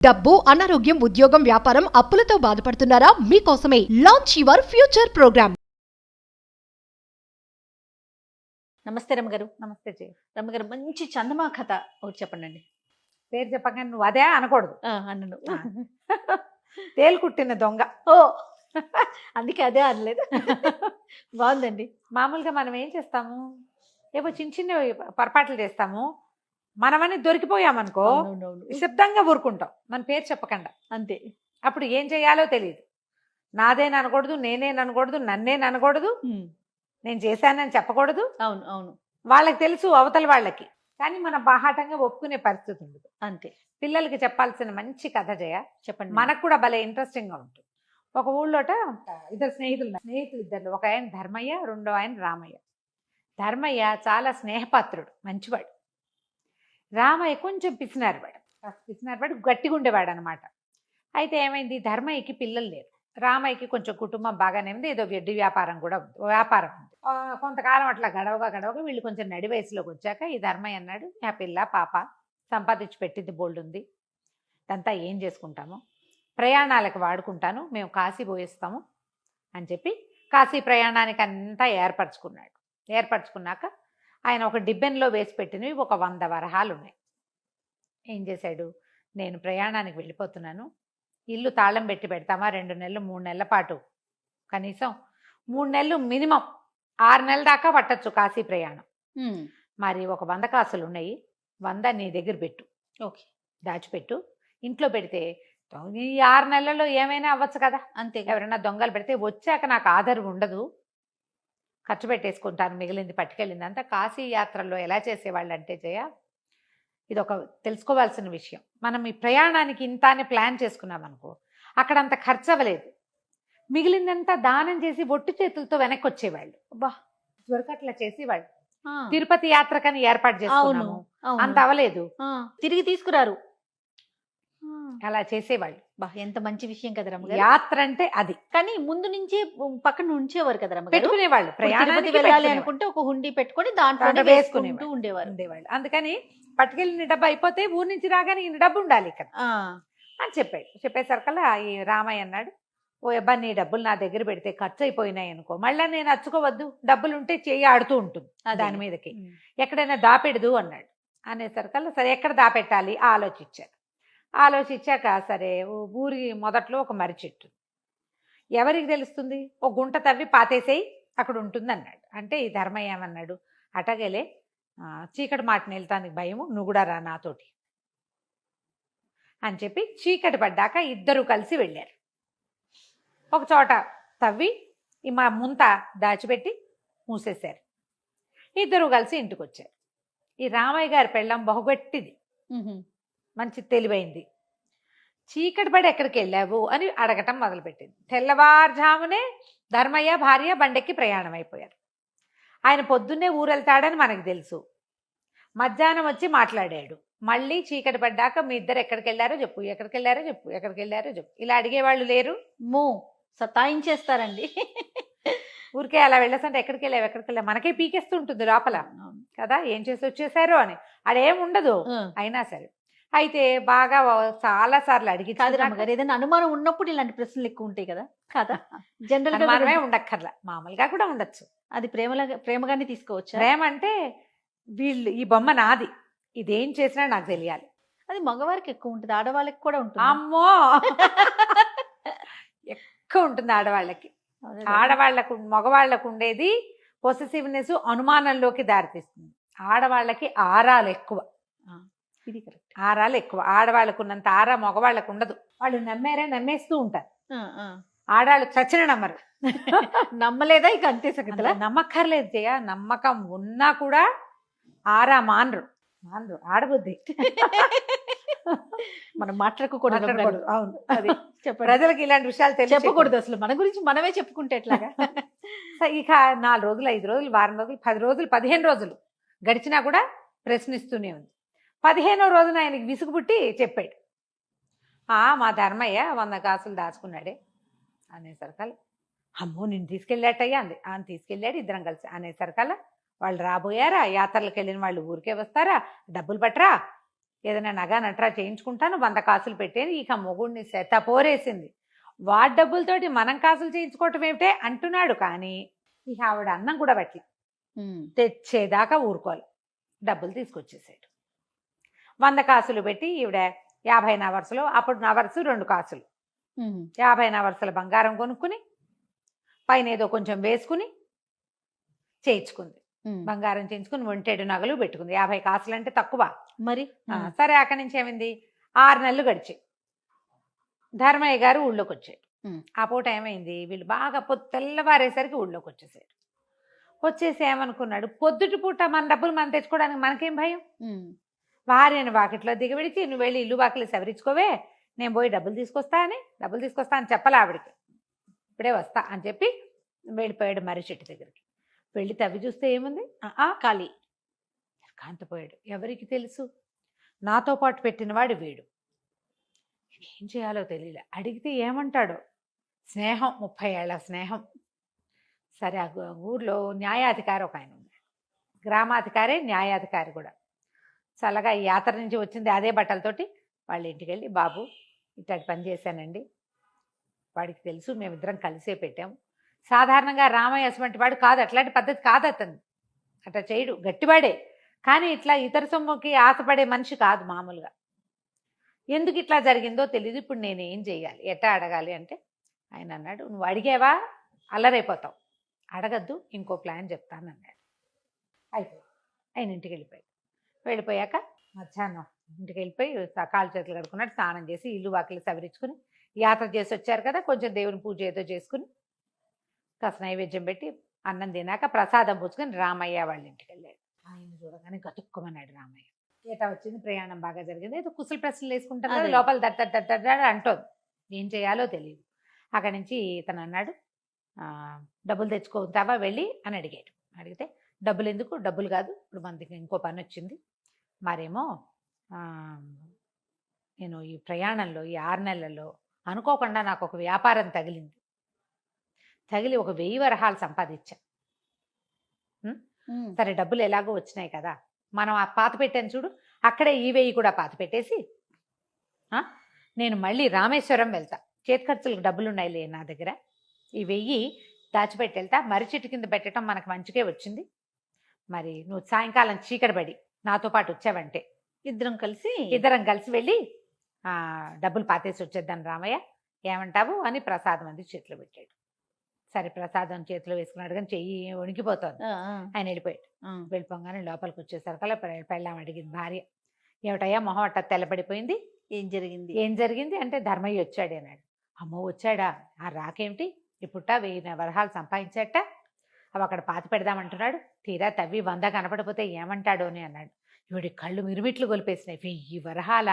డబ్బు, అనారోగ్యం, ఉద్యోగం, వ్యాపారం, అప్పులతో బాధపడుతున్నారా? మీకోసమే లాంచ్ యువర్ ఫ్యూచర్ ప్రోగ్రామ్. నమస్తే రమ్మగారు. నమస్తే జయ. రమ్మగారు, మంచి చందమా కథ ఒకటి చెప్పండి. పేరు చెప్పగానే నువ్వు అదే అనకూడదు. అన్నను తేలు కుట్టిన దొంగ. ఓ అందుకే అదే అనలేదు. బాగుందండి. మామూలుగా మనం ఏం చేస్తాము, ఏవో చిన్న చిన్న పొరపాట్లు చేస్తాము. మనమని దొరికిపోయామనుకో నిశ్శబ్దంగా ఊరుకుంటాం, మన పేరు చెప్పకుండా. అంతే. అప్పుడు ఏం చేయాలో తెలియదు. నాదేననకూడదు, నేనేననకూడదు, నన్నేననకూడదు, నేను చేశానని చెప్పకూడదు. అవును అవును, వాళ్ళకి తెలుసు అవతల వాళ్ళకి, కానీ మనం బాహాటంగా ఒప్పుకునే పరిస్థితి ఉండదు. అంతే. పిల్లలకి చెప్పాల్సిన మంచి కథ జయ. చెప్పండి. మనకు కూడా భలే ఇంట్రెస్టింగ్గా ఉంటుంది. ఒక ఊళ్ళోట ఇద్దరు స్నేహితులు ఇద్దరు. ఒక ఆయన ధర్మయ్య, రెండో ఆయన రామయ్య. ధర్మయ్య చాలా స్నేహపాత్రుడు, మంచివాడు. రామయ్య కొంచెం పిసినారివాడు, గట్టిగా ఉండేవాడు అనమాట. అయితే ఏమైంది, ధర్మయ్యకి పిల్లలు లేరు, రామయ్యకి కొంచెం కుటుంబం బాగానే ఉంది, ఏదో వెడ్డి వ్యాపారం కూడా ఉంది, వ్యాపారం ఉంది. కొంతకాలం అట్లా గడవగా వీళ్ళు కొంచెం నడి వయసులోకి వచ్చాక ఈ ధర్మయ్య అన్నాడు, ఆ పిల్ల పాప సంపాదించి పెట్టింది బోల్డ్ ఉంది, ఇదంతా ఏం చేసుకుంటాము, ప్రయాణాలకు వాడుకుంటాను, మేము కాశీ పోయేస్తాము అని చెప్పి కాశీ ప్రయాణానికి అంతా ఏర్పరచుకున్నాక ఆయన ఒక డిబ్బెన్లో వేసి పెట్టినవి ఒక 100 వరహాలు ఉన్నాయి. ఏం చేశాడు, నేను ప్రయాణానికి వెళ్ళిపోతున్నాను, ఇల్లు తాళం పెడతామా 2 నెలలు 3 నెలల పాటు, కనీసం 3 నెలలు మినిమం 6 నెలల దాకా పట్టచ్చు కాశీ ప్రయాణం. మరి ఒక 100 కాసులు ఉన్నాయి, 100 నీ దగ్గర పెట్టు, ఓకే, దాచిపెట్టు. ఇంట్లో పెడితే ఈ 6 నెలల్లో ఏమైనా అవ్వచ్చు కదా, అంతే. ఎవరైనా దొంగలు పెడితే వచ్చాక నాకు ఆధారం ఉండదు, ఖర్చు పెట్టేసుకుంటాను, మిగిలింది పట్టుకెళ్ళింది అంతా. కాశీ యాత్రల్లో ఎలా చేసేవాళ్ళు అంటే జయ, ఇది ఒక తెలుసుకోవాల్సిన విషయం. మనం ఈ ప్రయాణానికి ఇంత అని ప్లాన్ చేసుకున్నాం అనుకో, అక్కడ అంత ఖర్చు అవ్వలేదు, మిగిలిందంతా దానం చేసి ఒట్టి చేతులతో వెనక్కి వచ్చేవాళ్ళు. బా, ఇదివరకు అట్లా చేసేవాళ్ళు. తిరుపతి యాత్రకని ఏర్పాటు చేసుకున్నాము, అంత అవ్వలేదు, తిరిగి తీసుకురారు, అలా చేసేవాళ్ళు. బా, ఎంత మంచి విషయం కదా రమ్మగారు. యాత్ర అంటే అది. కానీ ముందు నుంచి పక్కన ఉంచేవారు కదా రమ్మగారు, పెట్టుకునేవాళ్ళు. ప్రయాణానికి వెళ్ళాలి అనుకుంటే ఒక హుండీ పెట్టుకొని దాంట్లో వేసుకుంటూ ఉండేవారు. అందుకని పట్టుకెళ్ళిన డబ్బు అయిపోతే ఊరి నుంచి రాగానే ఈ డబ్బు ఉండాలి ఇక్కడ అని చెప్పేసరికల్లా ఈ రామయ్య అన్నాడు, ఓ అబ్బా నీ డబ్బులు నా దగ్గర పెడితే ఖర్చు అయిపోయినాయి అనుకో, మళ్ళీ నేను అచ్చుకోవద్దు, డబ్బులు ఉంటే చెయ్యి ఆడుతూ ఉంటుంది దాని మీదకి, ఎక్కడైనా దాపెడదు అన్నాడు. అనేసరికల్లా సరే ఎక్కడ దాపెట్టాలి ఆలోచించాక సరే ఊరి మొదట్లో ఒక మర్రి చెట్టు, ఎవరికి తెలుస్తుంది, ఒక గుంట తవ్వి పాతేసేయి అక్కడ ఉంటుంది అన్నాడు. అంటే ఈ ధర్మయ్య ఏమన్నాడు, అటగలే చీకటి మాటని వెళ్తానికి భయము, నువ్వు కూడా రా నాతోటి అని చెప్పి చీకటి పడ్డాక ఇద్దరు కలిసి వెళ్ళారు. ఒక చోట తవ్వి ఈ మా ముంత దాచిపెట్టి మూసేశారు. ఇద్దరు కలిసి ఇంటికి వచ్చారు. ఈ రామయ్య గారి పెళ్ళం బహుగట్టిది, మంచి తెలివైంది. చీకటి పడి ఎక్కడికి వెళ్ళావు అని అడగటం మొదలుపెట్టింది. తెల్లవారుజామునే ధర్మయ్య భార్య బండెక్కి ప్రయాణం అయిపోయారు. ఆయన పొద్దున్నే ఊరెళ్తాడని మనకు తెలుసు, మధ్యాహ్నం వచ్చి మాట్లాడాడు. మళ్ళీ చీకటి పడ్డాక మీ ఇద్దరు ఎక్కడికి వెళ్ళారో చెప్పు, ఇలా అడిగేవాళ్ళు లేరు. సతాయించేస్తారండి. ఊరికే అలా వెళ్ళేసంటే ఎక్కడికి వెళ్ళావు మనకే పీకేస్తుంటుంది లోపల కదా, ఏం చేసి వచ్చేసారో అని. అడేం ఉండదు. అయినా సరే అయితే బాగా చాలా సార్లు అడిగి, కాదు రమ్మగారు, ఏదైనా అనుమానం ఉన్నప్పుడు ఇలాంటి ప్రశ్నలు ఎక్కువ ఉంటాయి కదా. కదా, జనరల్ మనమే ఉండక్కర్లా, మామూలుగా కూడా ఉండొచ్చు. అది ప్రేమగానే తీసుకోవచ్చు. ప్రేమ అంటే వీళ్ళు ఈ బొమ్మ నాది, ఇదేం చేసినా నాకు తెలియాలి. అది మగవారికి ఎక్కువ ఉంటుంది, ఆడవాళ్ళకి కూడా ఉంటుంది. అమ్మో ఎక్కువ ఉంటుంది ఆడవాళ్ళకి. మగవాళ్ళకు ఉండేది పొసెసివ్నెస్, అనుమానంలోకి దారితీస్తుంది. ఆడవాళ్ళకి ఆరాలు ఎక్కువ. ఇది కరెక్ట్, ఆరాలు ఎక్కువ. ఆడవాళ్ళకు ఉన్నంత ఆరా మగవాళ్ళకు ఉండదు. వాళ్ళు నమ్మేస్తూ ఉంటారు. ఆడవాళ్ళు చచ్చిన నమ్మరు. నమ్మలేదా ఇక అంతే సంగతిలా. నమ్మక్కర్లేదు జయ, నమ్మకం ఉన్నా కూడా ఆరా మానరు ఆడబుద్ధి. మనం మాట్లాడుకోకూడదు. అవును, అది ప్రజలకు ఇలాంటి విషయాలు చెప్పకూడదు. అసలు మన గురించి మనమే చెప్పుకుంటే ఎట్లాగా. ఇక 4 రోజులు 5 రోజులు వారం రోజులు 10 రోజులు 15 రోజులు గడిచినా కూడా ప్రశ్నిస్తూనే ఉంది. 15వ రోజున ఆయనకి విసుగు పుట్టి చెప్పాడు, మా ధర్మయ్య 100 కాసులు దాచుకున్నాడే అనేసరికల్లా, అమ్మో నేను తీసుకెళ్ళాటయ్యా అంది. తీసుకెళ్ళాడు, ఇద్దరం కలిసి అనేసరికల్లా వాళ్ళు రాబోయారా, యాత్రలకు వెళ్ళిన వాళ్ళు ఊరికే వస్తారా, డబ్బులు పట్టరా ఏదైనా నగా నట్రా చేయించుకుంటాను 100 కాసులు పెట్టేది. ఇక మొగుడిని సెత పోరేసింది. వాడి డబ్బులతోటి మనం కాసులు చేయించుకోవటం ఏమిటే అంటున్నాడు. కానీ ఇక ఆవిడ అన్నం కూడా పట్టి తెచ్చేదాకా ఊరుకోవాలి. డబ్బులు తీసుకొచ్చేసాడు. 100 కాసులు పెట్టి ఈవిడ 50 నవర్సులు, అప్పుడు నవర్సు 2 కాసులు, 50 నవర్సుల బంగారం కొనుక్కుని పైన ఏదో కొంచెం వేసుకుని చేయించుకుంది. బంగారం చేయించుకుని 1 నగలు పెట్టుకుంది. 50 కాసులు అంటే తక్కువ మరి. సరే, అక్కడి నుంచి ఏమైంది, 6 నెలలు గడిచాయి. ధర్మయ్య గారు ఊళ్ళోకి వచ్చాడు. ఆ పూట ఏమైంది, వీళ్ళు బాగా తెల్లవారేసరికి ఊళ్ళోకి వచ్చేసారు. వచ్చేసి ఏమనుకున్నాడు, పొద్దుటి పూట మన డబ్బులు మనం తెచ్చుకోవడానికి మనకేం భయం, భార్యని వాకిట్లో దిగబెడిచి నువ్వు వెళ్ళి ఇల్లు వాకిలి సవరించుకోవే, నేను పోయి డబ్బులు తీసుకొస్తా అని చెప్పలే ఆవిడికి. ఇప్పుడే వస్తా అని చెప్పి వెళ్ళిపోయాడు మర్రి చెట్టు దగ్గరికి. వెళ్ళి తవ్వి చూస్తే ఏముంది, ఖాళీ. కాంతపోయాడు. ఎవరికి తెలుసు, నాతో పాటు పెట్టినవాడు వీడు. ఏం చేయాలో తెలియలే. అడిగితే ఏమంటాడో. స్నేహం, 30 ఏళ్ల స్నేహం. సరే, ఆ ఊర్లో న్యాయాధికారి ఒక ఆయన ఉన్నాడు. గ్రామాధికారి, న్యాయాధికారి కూడా. చల్లగా ఈ యాత్ర నుంచి వచ్చింది అదే బట్టలతోటి వాళ్ళ ఇంటికి వెళ్ళి, బాబు ఇట్లాంటి పని చేశానండి, వాడికి తెలుసు, మేమిద్దరం కలిసే పెట్టాము. సాధారణంగా రామయ్య అటువంటి వాడు కాదు, అట్లాంటి పద్ధతి కాదు అతను, అట్లా చేయడు, గట్టివాడే. కానీ ఇట్లా ఇతర సొమ్ముకి ఆశపడే మనిషి కాదు మామూలుగా. ఎందుకు ఇట్లా జరిగిందో తెలియదు, ఇప్పుడు నేను ఏం చేయాలి, ఎట్టా అడగాలి అంటే ఆయన అన్నాడు, నువ్వు అడిగేవా అల్లరైపోతావు, అడగద్దు, ఇంకో ప్లాన్ చెప్తానన్నాడు. అయిపోయి ఆయన ఇంటికి వెళ్ళిపోయాక మధ్యాహ్నం ఇంటికి వెళ్ళిపోయి కాళ్ళు చేతులు కడుక్కున్నాడు, స్నానం చేసి ఇల్లు వాకిలి సవరించుకుని, యాత్ర చేసి వచ్చారు కదా, కొంచెం దేవుని పూజ ఏదో చేసుకుని కాస్త నైవేద్యం పెట్టి అన్నం తినాక ప్రసాదం పుచ్చుకొని రామయ్య వాళ్ళ ఇంటికి వెళ్ళాడు. ఆయన చూడగానే గతుక్కుమన్నాడు రామయ్య. ఏటా వచ్చింది, ప్రయాణం బాగా జరిగింది, ఏదో కుశల ప్రశ్నలు వేసుకుంటారు కదా, లోపల దట్ట అంటోంది, ఏం చేయాలో తెలియదు. అక్కడి నుంచి ఇతను అన్నాడు, డబ్బులు తెచ్చుకుంటావా వెళ్ళి అని అడిగాడు. అడిగితే డబ్బులు ఎందుకు, డబ్బులు కాదు, ఇప్పుడు మనకి ఇంకో పని వచ్చింది, మరేమో నేను ఈ ప్రయాణంలో ఈ 6 నెలల్లో అనుకోకుండా నాకు ఒక వ్యాపారం తగిలి ఒక 1000 వరహాలు సంపాదించా. సరే, డబ్బులు ఎలాగో వచ్చినాయి కదా, మనం ఆ పాత పెట్టాను చూడు, అక్కడే ఈ 1000 కూడా పాత పెట్టేసి నేను మళ్ళీ రామేశ్వరం వెళ్తా, చేతి ఖర్చులకు డబ్బులున్నాయిలే నా దగ్గర, ఈ 1000 దాచిపెట్టి వెళ్తా, మర్రి చెట్టు కింద పెట్టడం మనకు మంచిగా వచ్చింది, మరి నువ్వు సాయంకాలం చీకటిపడి నాతో పాటు వచ్చావంటే ఇద్దరం కలిసి వెళ్ళి డబ్బులు పాతేసి వచ్చేద్దాను రామయ్య, ఏమంటావు అని ప్రసాదం అంది చేతిలో పెట్టాడు. సరే, ప్రసాదం చేతిలో వేసుకున్నాడు కానీ చెయ్యి వణికిపోతుంది. ఆయన వెళ్ళిపోయాడు. వెళ్ళిపోగానే లోపలికి వచ్చేసరికల్లా పెళ్ళాం అడిగింది భార్య, ఏమిటయ్యా మొహం అట్ట తెల్లబడిపోయింది, ఏం జరిగింది అంటే ధర్మయ్య వచ్చాడు అన్నాడు. అమ్మో వచ్చాడా, రాకేమిటి, ఇప్పుడు 1000 వరహాలు సంపాదించాట, అవి అక్కడ పాతి పెడదామంటున్నాడు, తీరా తవ్వి 100 కనపడిపోతే ఏమంటాడో అని అన్నాడు. ఇవిడి కళ్ళు మిరుమిట్లు గొలిపేసినాయి. 1000 వరహాల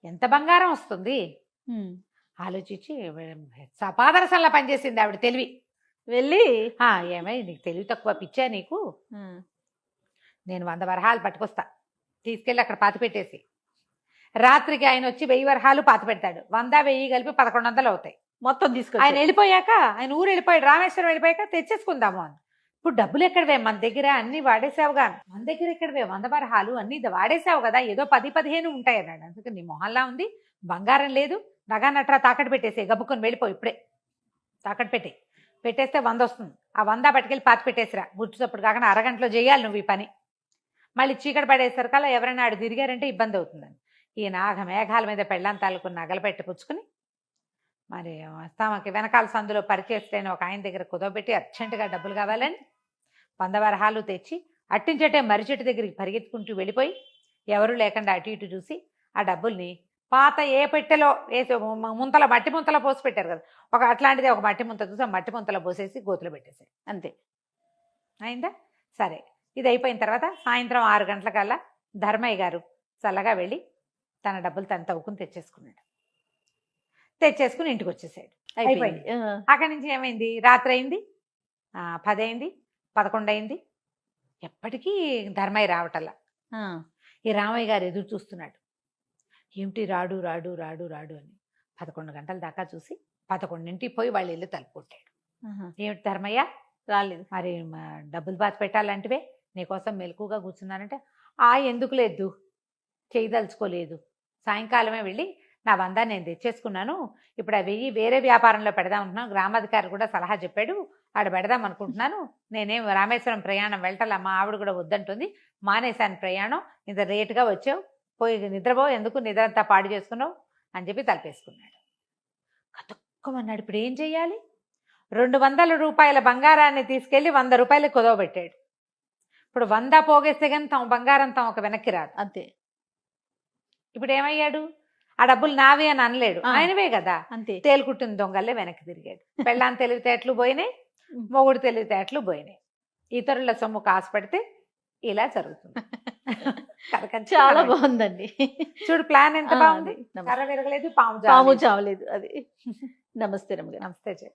ఎంత బంగారం వస్తుంది ఆలోచించి సపాదరసంలా పనిచేసింది ఆవిడ తెలివి. వెళ్ళి ఏమై నీకు తెలివి తక్కువ, పిచ్చా నీకు, నేను 100 వరహాలు పట్టుకొస్తా, తీసుకెళ్ళి అక్కడ పాతి పెట్టేసి రాత్రికి ఆయన వచ్చి 1000 వరహాలు పాతి పెడతాడు, 100 1000 కలిపి 1100 అవుతాయి మొత్తం తీసుకొని. ఆయన వెళ్ళిపోయాక, ఆయన ఊరు వెళ్ళిపోయాడు, రామేశ్వరం వెళ్ళిపోయాక తెచ్చేసుకుందాము అని. ఇప్పుడు డబ్బులు ఎక్కడవే, మన దగ్గర అన్ని వాడేసావుగా, మన దగ్గర ఎక్కడవే 100 వరహాలు, అన్ని వాడేసావు కదా, ఏదో 10-15 ఉంటాయి అన్నాడు. అందుకే నీ మొహల్లా ఉంది, బంగారం లేదు, నగా నట్రా తాకట్టు పెట్టేసి గబుక్కొని వెళ్ళిపోయి, ఇప్పుడే తాకట్టు పెట్టేస్తే 100 వస్తుంది, ఆ 100 పట్టుకెళ్ళి పాతి పెట్టేసిరా, గుర్తుప్పుడు కాకుండా అరగంటలో చేయాలి నువ్వు ఈ పని, మళ్ళీ చీకటి పడేసరికల్లా ఎవరైనా ఆడు తిరిగారంటే ఇబ్బంది అవుతుందని. ఈ మేఘాల మీద పెళ్ళాం తాలూకు నగలు పెట్టి పుచ్చుకుని మరి తమకి వెనకాల సందులో పరిచేస్తేనే ఒక ఆయన దగ్గర కుదవబెట్టి అర్జెంటుగా డబ్బులు కావాలని 100 వరహాలు తెచ్చి అట్టించటే మర్రి చెట్టు దగ్గరికి పరిగెత్తుకుంటూ వెళ్ళిపోయి ఎవరు లేకుండా అటు ఇటు చూసి ఆ డబ్బుల్ని పాత ఏ పెట్టెలో వేసి ముంతల మట్టి ముంతలో పోసి పెట్టారు కదా, ఒక అట్లాంటిది ఒక మట్టి ముంత చూసి ఆ మట్టి ముంతలో పోసేసి గోతులు పెట్టేసాయి. అంతే అయిందా. సరే, ఇది అయిపోయిన తర్వాత సాయంత్రం 6 గంటలకల్లా ధర్మయ్య గారు చల్లగా వెళ్ళి తన డబ్బులు తను తవ్వుకుని తెచ్చేసుకుని ఇంటికి వచ్చేసాడు. అయిపోయింది. అక్కడి నుంచి ఏమైంది, రాత్రి అయింది, 10 అయింది, 11 అయింది, ఎప్పటికీ ధర్మయ్య రావటల్లా. ఈ రామయ్య గారు ఎదురు చూస్తున్నాడు, ఏమిటి రాడు రాడు రాడు రాడు అని. 11 గంటల దాకా చూసి 11ంటికి పోయి వాళ్ళ ఇల్లు తలుపు కొట్టాడు. ఏమిటి ధర్మయ్య రాలేదు, మరి డబ్బులు బాధ పెట్టాలంటివే, నీకోసం మెలకుగా కూర్చున్నానంటే ఎందుకు లేదు, చేయదలుచుకోలేదు. సాయంకాలమే వెళ్ళి నా 100 నేను తెచ్చేసుకున్నాను, ఇప్పుడు ఆ 1000 వేరే వ్యాపారంలో పెడదాం అంటున్నాను, గ్రామాధికారి కూడా సలహా చెప్పాడు, ఆడ పెడదాం అనుకుంటున్నాను. నేనేం రామేశ్వరం ప్రయాణం వెళ్ళటలా, మా ఆవిడ కూడా వద్దంటుంది, మానేశాను ప్రయాణం, ఇంత రేటుగా వచ్చావు, పోయి నిద్రపో, ఎందుకు నిద్ర అంతా పాడు చేసుకున్నావు అని చెప్పి తలపేసుకున్నాడు. కతుక్కమన్నాడు. ఇప్పుడు ఏం చెయ్యాలి? 200 రూపాయల బంగారాన్ని తీసుకెళ్లి 100 రూపాయలు కుదవబెట్టాడు. ఇప్పుడు 100 పోగేస్తే కానీ తమ బంగారం తమకు వెనక్కి రాదు. అంతే. ఇప్పుడు ఏమయ్యాడు? ఆ డబ్బులు నావి అని అనలేడు, ఆయనవే కదా. అంతే. తేలుకుట్టిన దొంగల్లే వెనక్కి తిరిగాడు. పెళ్ళాం తెలివితేటలు పోయినాయి, మొగుడు తెలివితేటలు పోయినాయి. ఇతరుల సొమ్ము కాసు పెడితే ఇలా జరుగుతుంది. చాలా బాగుందండి. చూడు ప్లాన్ ఎంత బాగుంది. నమస్తే. కర్ర విరగలేదు, పాము పాము చావలేదు. అది. నమస్తే రమ్య గారు. నమస్తే.